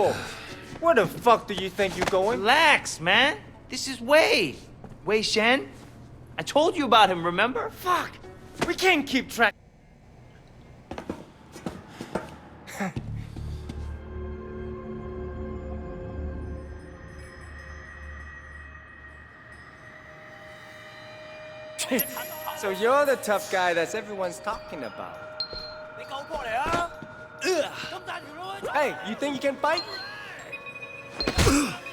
fool. Where the fuck do you think you're going? Relax, man. This is Wei. Wei Shen. I told you about him, remember? Fuck! We can't keep track. So you're the tough guy that everyone's talking about. Hey, you think you can fight?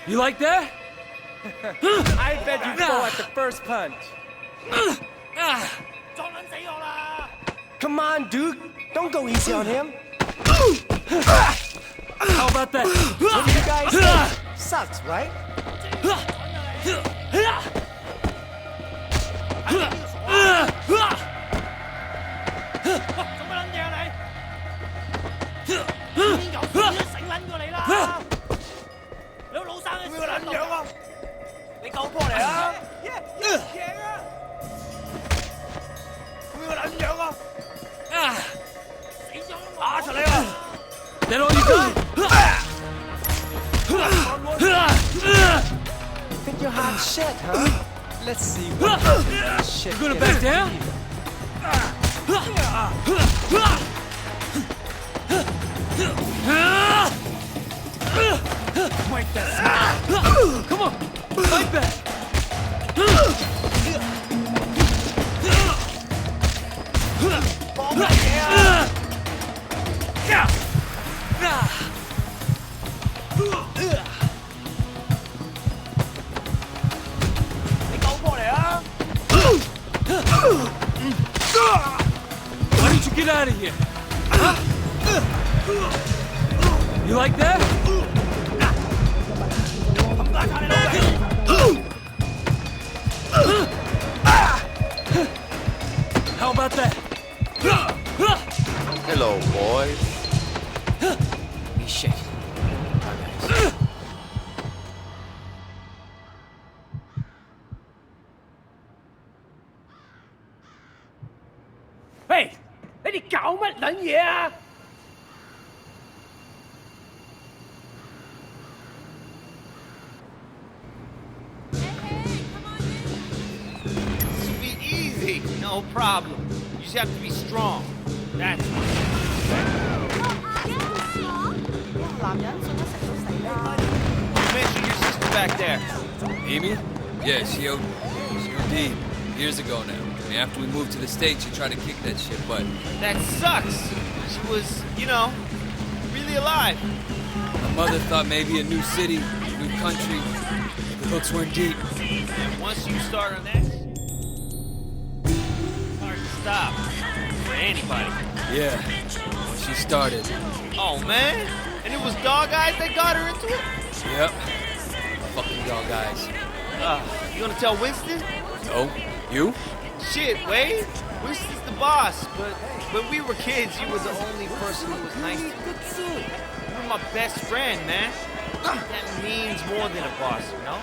You like that? I bet you fall at the first punch. Come on, dude. Don't go easy on him. How about that? What do you guys think? Sucks, right? That all you got? Think you're hot shit, huh? Let's see what shit. You gonna back down? Come on, fight back. Why didn't you get out of here? Huh? You like that? How about that? Hello, boys. He's shaking. Hey, 你哋搞乜撚嘢啊？ Be easy. No problem. You just have to be strong. That's all. Make sure your sister back there. Amy? Yeah, she OD'd years ago now. I mean, after we moved to the States, she tried to kick that shit, but That sucks. She was, really alive. my mother thought maybe a new city, a new country, the hooks weren't deep. And once you start on that, it's hard to stop for anybody. Yeah, when she started. Oh man, and it was Dog Eyes that got her into it. Yep. Fucking dog eyes. You gonna tell Winston? No? You? Shit, Wade. Winston's the boss, but when we were kids, you were the only person who was nice to me. You were my best friend, man. That means more than a boss, you know?